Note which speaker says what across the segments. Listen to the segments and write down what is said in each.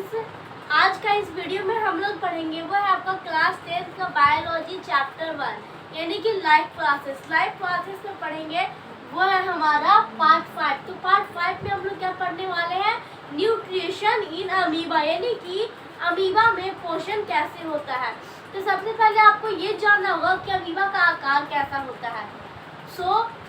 Speaker 1: Friends, आज का इस वीडियो में हम लोग पढ़ेंगे वो है आपका क्लास 10 का बायोलॉजी चैप्टर 1 यानी कि लाइफ क्लासेस में पढ़ेंगे वो है हमारा पार्ट 5। तो पार्ट 5 में हम लोग क्या पढ़ने वाले हैं, न्यूट्रिशन इन अमीबा यानी कि अमीबा में पोषण कैसे होता है। तो सबसे पहले आपको ये जानना होगा कि अमीबा का आकार कैसा होता है।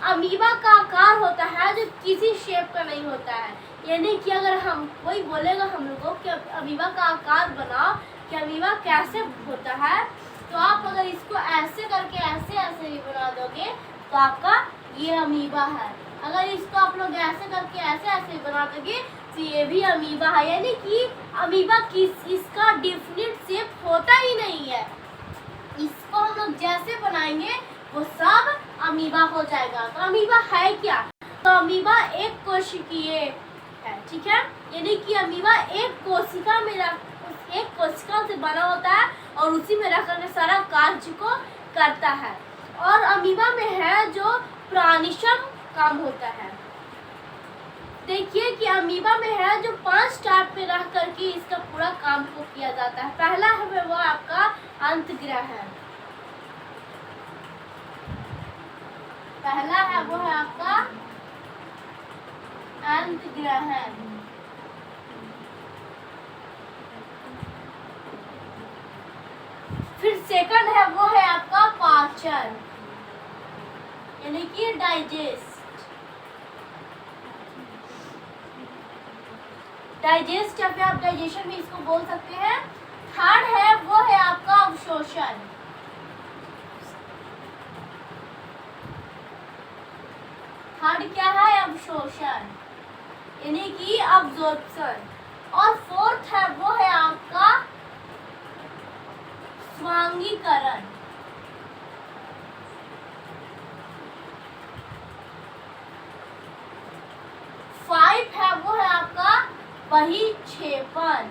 Speaker 1: अमीबा का आकार होता है जो किसी शेप का नहीं होता है, यानी कि अगर हम कोई बोलेगा हम लोगों को कि अमीबा का आकार बनाओ कि अमीबा कैसे होता है, तो आप अगर इसको ऐसे करके ऐसे ऐसे भी बना दोगे तो आपका ये अमीबा है। अगर इसको आप लोग ऐसे करके ऐसे ऐसे बना दोगे तो ये भी अमीबा है, यानी कि अमीबा इसका डिफिनिट शेप होता ही नहीं है। इसको हम लोग जैसे बनाएंगे वो सब अमीबा हो जाएगा। तो अमीबा है क्या? तो अमीबा एक कोशिकीय है, ठीक है, यानी कि अमीबा एक कोशिका से बना होता है और उसी में रह करके सारा कार्य को करता है। और अमीबा में है जो प्राणिशम काम होता है। देखिए कि अमीबा में है जो 5 टाइप पे रह करके इसका पूरा काम को किया जाता है। पहला है वो आपका अंतग्रहण, पहला है वो है आपका अंतग्रहण। फिर सेकंड है वो है आपका पाचन यानी कि डाइजेस्ट या फिर आप डाइजेशन भी इसको बोल सकते हैं। थर्ड है वो है आपका अवशोषण, थर्ड क्या है, अवशोषण यानी कि अब्जॉर्प्शन। और फोर्थ है वो है आपका स्वांगीकरण। फाइव है वो है आपका बहिक्षेपण।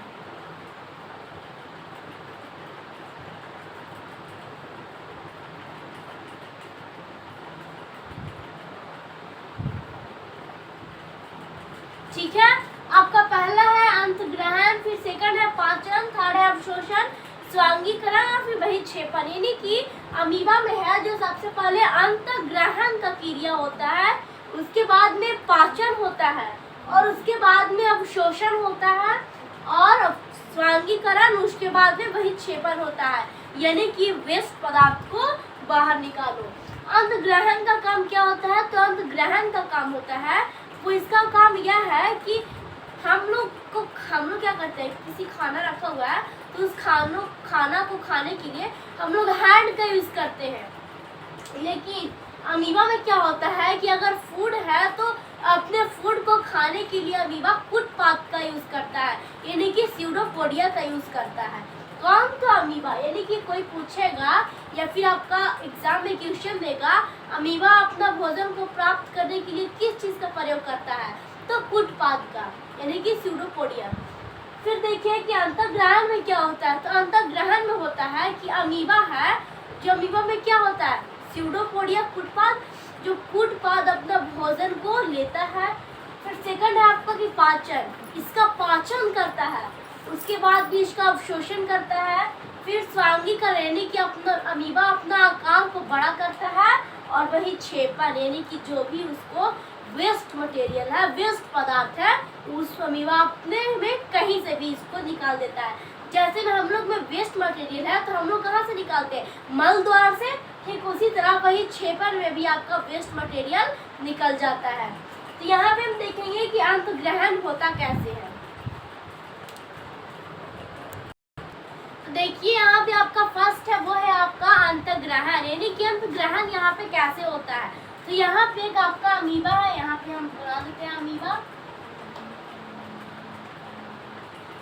Speaker 1: ठीक है, आपका पहला है अंतग्रहण, फिर सेकंड है पाचन, थर्ड है अवशोषण, स्वांगीकरण और फिर बहिक्षेपण। यानी कि अमीबा में है जो सबसे पहले अंतग्रहण का क्रिया होता है, उसके बाद में पाचन होता है और उसके बाद में अवशोषण होता है और स्वांगीकरण, उसके बाद में बहिक्षेपण होता है, यानी कि वेस्ट पदार्थ को बाहर निकालो। अंतग्रहण का काम क्या होता है? तो अंतग्रहण का काम होता है वो इसका काम यह है कि हम लोग क्या करते हैं, किसी खाना रखा हुआ है तो उस खाना को खाने के लिए हम लोग हैंड का यूज करते हैं। लेकिन अमीबा में क्या होता है कि अगर फूड है तो अपने फूड को खाने के लिए अमीबा फुटपाथ का यूज करता है, यानी कि स्यूडोपोडिया का यूज करता है। कौन? तो अमीबा। यानी कि कोई पूछेगा या फिर आपका एग्जाम में क्वेश्चन देगा अमीबा अपना भोजन को प्राप्त करने के लिए किस चीज का प्रयोग करता है, तो फुटपाथ का यानी कि स्यूडोपोडिया। फिर देखिए कि अंतर्ग्रहण में क्या होता है। तो अंतर्ग्रहण में होता है कि अमीबा है जो अमीबा में क्या होता है, स्यूडोपोडिया फुटपाथ, जो फुटपाथ अपना भोजन को लेता है। फिर सेकंड है आपका कि पाचन, इसका पाचन करता है, उसके बाद भी इसका अवशोषण करता है। फिर स्वांगीकरण यानी कि अमीबा अपना आकार को बड़ा करता है और वही क्षेपण यानी कि जो भी उसको वेस्ट मटेरियल है, वेस्ट पदार्थ है, उस अमीबा अपने में कहीं से भी इसको निकाल देता है। जैसे में हम लोग में वेस्ट मटेरियल है तो हम लोग कहाँ से निकालते हैं, मल द्वार से, ठीक उसी तरह वही क्षेपण में भी आपका वेस्ट मटेरियल निकल जाता है। तो यहाँ पे हम देखेंगे कि अंतग्रहण होता कैसे है। देखिए यहाँ पे आपका फर्स्ट है वो है आपका अंतग्रहण, यानी कि अंतग्रहण यहाँ पे कैसे होता है। तो यहाँ पे एक आपका अमीबा है, यहाँ पे हम बना देते हैं अमीबा,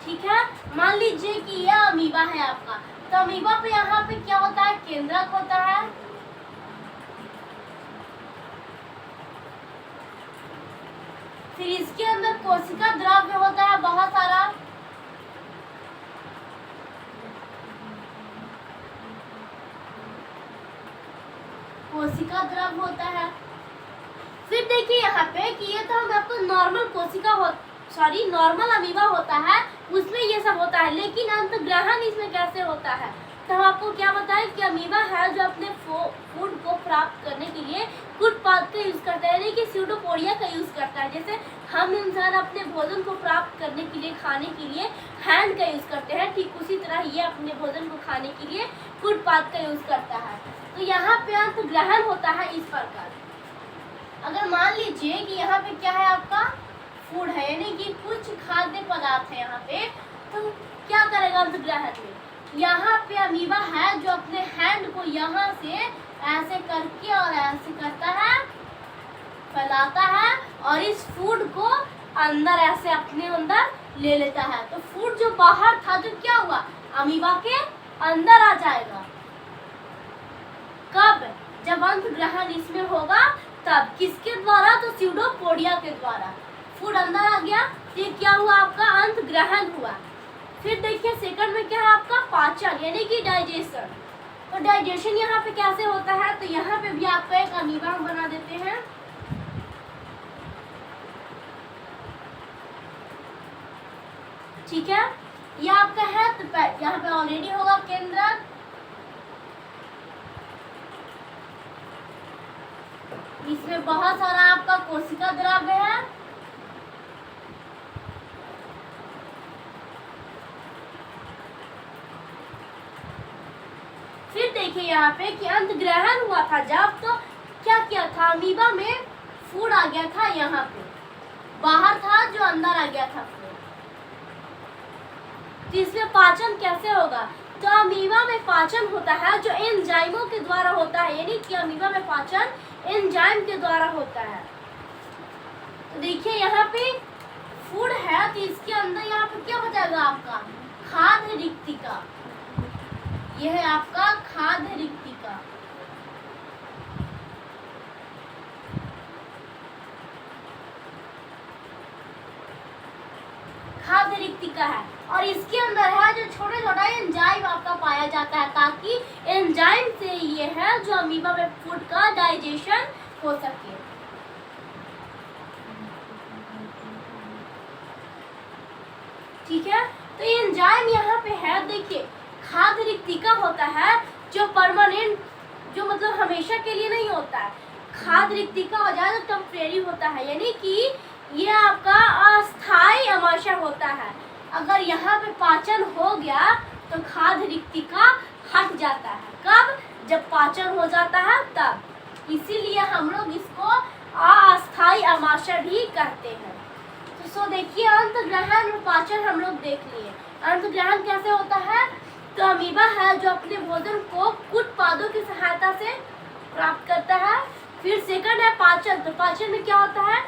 Speaker 1: ठीक है। मान लीजिए कि यह अमीबा है आपका, तो अमीबा पे यहाँ पे क्या होता है, केंद्रक होता है, फिर इसके अंदर कोशिका द्रव्य होता है बहुत सारा, कोशिका द्रव्य होता है। फिर देखिए यहाँ पे कि ये तो हम आपको नॉर्मल कोशिका सॉरी नॉर्मल अमीबा होता है उसमें ये सब होता है, लेकिन अंतग्रहण इसमें कैसे होता है? तो हम आपको क्या बताएं कि अमीबा है जो अपने फूड को प्राप्त करने के लिए फूड पाथ का यूज करता है, यानी कि स्यूडोपोडिया का यूज करता है। जैसे हम इंसान अपने भोजन को प्राप्त करने के लिए, खाने के लिए हैंड का यूज करते हैं, ठीक उसी तरह ये अपने भोजन को खाने के लिए फूड पाथ का यूज करता है। तो यहाँ पे अंतग्रहण होता है इस प्रकार। अगर मान लीजिए कि यहाँ पे क्या है, आपका फूड है, यानी कि कुछ खाद्य पदार्थ है यहाँ पे, तो क्या करेगा अंतग्रहण में? यहाँ पे अमीबा है जो अपने हैंड को यहाँ से ऐसे करके और ऐसे करता है, फैलाता है और इस फूड को अंदर ऐसे अपने अंदर ले लेता है। तो फूड जो बाहर था जो क्या हुआ, अमीबा के अंदर आ जाएगा। कब? जब अंतग्रहण इसमें होगा तब। किसके द्वारा? तो स्यूडोपोडिया के द्वारा। फूड अंदर आ गया, ये क्या हुआ, आपका अंतग्रहण हुआ। फिर देखिए सेकंड में क्या है आपका पाचन, यानी कि डाइजेशन। तो डाइजेशन यहाँ पे कैसे होता है? तो यहाँ पे भी आपका एक अमीबा हम बना देते हैं। ठीक है, ये आपका है, तो यहाँ पे ऑलरेडी होगा केंद्रक। इसमें बहुत सारा आपका कोशिका द्रव्य है। फिर देखिए यहाँ पे कि अंतग्रहण हुआ था जब, तो क्या किया था, अमीबा में फूड आ गया था, यहाँ पे बाहर था जो अंदर आ गया था फूड। तो इसमें पाचन कैसे होगा? तो अमीबा में पाचन होता है जो एंजाइमों के द्वारा होता है, यानी कि अमीबा में पाचन एंजाइम के द्वारा होता है। तो देखिए यहाँ पे फूड है, तो इसके अंदर यहाँ पे क्या बचेगा आपका, खाद्य रिक्तिका। यह है आपका खाद्य रिक्तिका। खाद्य रिक्तिका है और इसके अंदर है जो छोटे छोटा एंजाइम आपका पाया जाता है, ताकि एंजाइम से ये है जो अमीबा में फूड का डाइजेशन हो सके। ठीक है, तो एंजाइम यहाँ पे है। देखिए खाद्य रिक्तिका होता है जो परमानेंट, जो मतलब हमेशा के लिए नहीं होता है। खाद्य रिक्तिका हो जाए तो टेम्परेरी होता है, यानी कि ये आपका अस्थायी आमाशय होता है। अगर यहाँ पे पाचन हो गया तो खाद्य रिक्तिका हट जाता है। कब? जब पाचन हो जाता है तब। इसीलिए हम लोग इसको अस्थायी आमाशय भी कहते हैं। तो देखिए अंतग्रहण और पाचन हम लोग देख लिए। अंतग्रहण कैसे होता है? तो अमीबा है जो अपने भोजन को कुछ पादों की सहायता से प्राप्त करता है। फिर सेकंड है पाचन। तो पाचन में क्या होता है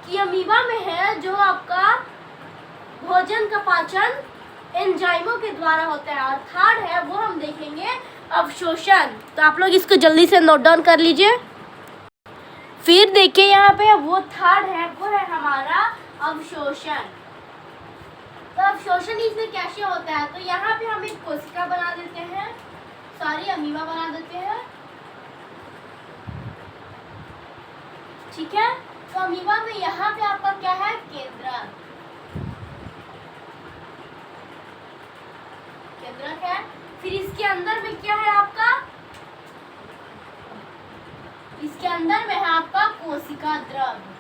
Speaker 1: कि अमीबा में है जो आपका भोजन का पाचन एंजाइमों के द्वारा होता है। और थर्ड है वो हम देखेंगे अवशोषण। तो आप लोग इसको जल्दी से नोट डाउन कर लीजिए। फिर देखिए यहाँ पे वो थर्ड है, वो है हमारा अवशोषण। तो अवशोषण इसमें कैसे होता है? तो यहाँ पे हम एक कोशिका बना देते हैं, सॉरी अमीबा बना देते हैं। ठीक है, तो अमीबा में यहाँ पे आपका क्या है, केंद्रक। केंद्रक है। फिर इसके अंदर में क्या है आपका, इसके अंदर में है आपका कोशिका द्रव्य।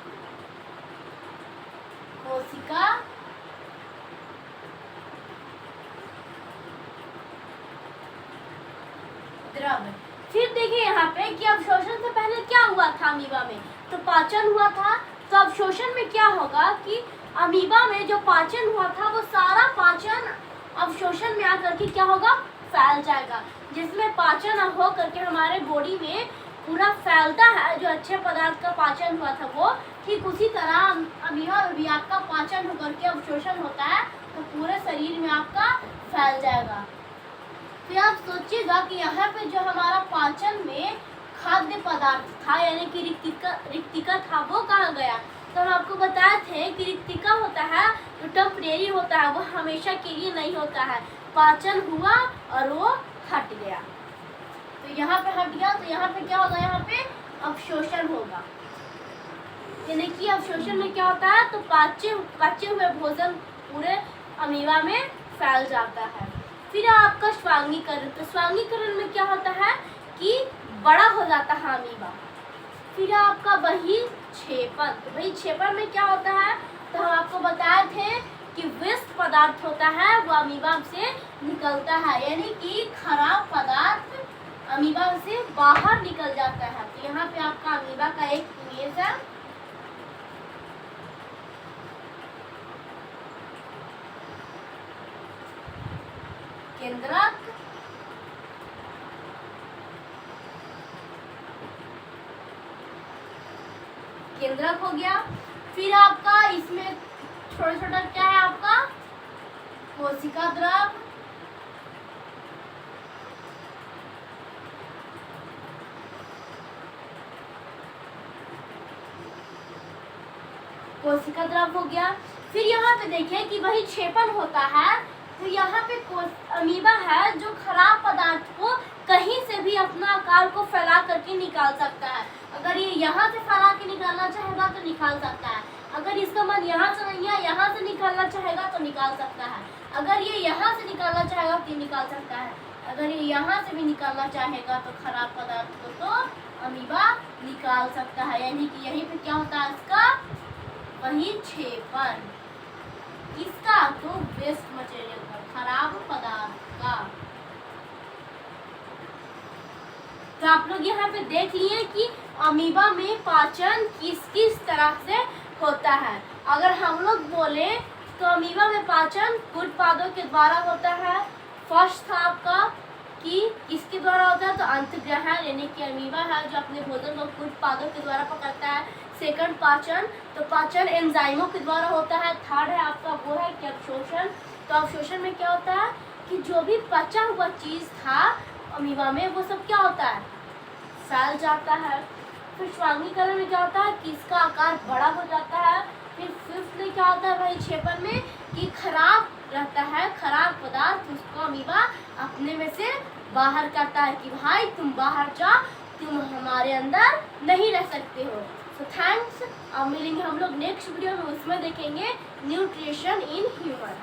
Speaker 1: कोशिका द्रव्य। फिर देखिए यहाँ पे कि अवशोषण से पहले क्या हुआ था अमीबा में, तो पाचन हुआ था। तो अवशोषण में क्या होगा कि अमीबा में जो पाचन हुआ था वो सारा पाचन अवशोषण में आकर के क्या होगा, फैल जाएगा। जिसमें पाचन हो करके हमारे बॉडी में पूरा फैलता है, जो अच्छे पदार्थ का पाचन हुआ था वो, ठीक उसी तरह अमीबा में भी आपका पाचन होकर के अवशोषण होता है, तो पूरे शरीर में आपका फैल जाएगा। फिर आप सोचिएगा कि यहाँ पे जो हमारा पाचन में खाद्य पदार्थ था, यानी कि रिक्तिका था, वो कहाँ गया? तो हम आपको बताए थे कि रिक्तिका होता है जो टेम्परेरी होता है, वो हमेशा के लिए नहीं होता है। पाचन हुआ और वो हट गया, तो यहाँ पे हट गया, तो यहाँ पे क्या होगा, यहाँ पे अवशोषण होगा। यानी कि अवशोषण में क्या होता है, तो पचे हुए भोजन पूरे अमीबा में फैल जाता है। फिर आपका स्वांगीकरण, तो स्वांगीकरण में क्या होता है कि बड़ा हो जाता है अमीबा। फिर आपका बहिक्षेपण, तो बहिक्षेपण में क्या होता है, तो हम आपको बताए थे कि विष पदार्थ होता है वो अमीबा से निकलता है, यानी कि खराब पदार्थ अमीबा से बाहर निकल जाता है। तो यहाँ पे आपका अमीबा का एक इमेज है। केंद्रक, केंद्रक हो गया। फिर आपका इसमें छोटा छोटा क्या है, आपका कोशिका द्रव, कोशिका द्रव हो गया। फिर यहाँ पे देखिए कि वही क्षेपण होता है, तो यहाँ पे अमीबा है जो खराब पदार्थ को कहीं से भी अपना आकार को फैला करके निकाल सकता है। अगर ये यहाँ से फैला के निकालना चाहेगा तो निकाल सकता है, अगर इसका मन यहाँ से नहीं है, यहाँ से निकालना चाहेगा तो निकाल सकता है, अगर ये यहाँ से निकालना चाहेगा तो निकाल सकता है, अगर ये यहाँ से भी निकालना चाहेगा तो खराब पदार्थ को तो अमीबा निकाल सकता है। यानी कि यहीं पे क्या होता है, इसका बहिक्षेपण, किसका, तो वेस्ट मटेरियल का, खराब पदार्थ का। तो आप लोग यहाँ पे देख लिए कि अमीबा में पाचन किस किस तरह से होता है। अगर हम लोग बोले तो अमीबा में पाचन कुछ पादों के द्वारा होता है। फर्स्ट था आपका कि किसके द्वारा होता है, तो अंतग्रहण, यानी कि अमीबा है जो अपने भोजन को कुछ पादों के द्वारा पकड़ता है। सेकंड पाचन, तो पाचन एंजाइमों के द्वारा होता है। थर्ड है आपका वो है कि अवशोषण, तो अवशोषण में क्या होता है कि जो भी पचा हुआ चीज था अमीबा में वो सब क्या होता है, फैल जाता है। फिर स्वांगीकरण में क्या होता है कि इसका आकार बड़ा हो जाता है। फिर फिफ्थ में क्या होता है बहिक्षेपण में कि खराब रहता है, खराब पदार्थ उसको अमीबा अपने में से बाहर करता है कि भाई तुम बाहर जाओ, तुम हमारे अंदर नहीं रह सकते हो। सो थैंक्स, अब मिलेंगे हम लोग नेक्स्ट वीडियो में, उसमें देखेंगे न्यूट्रिशन इन ह्यूमन।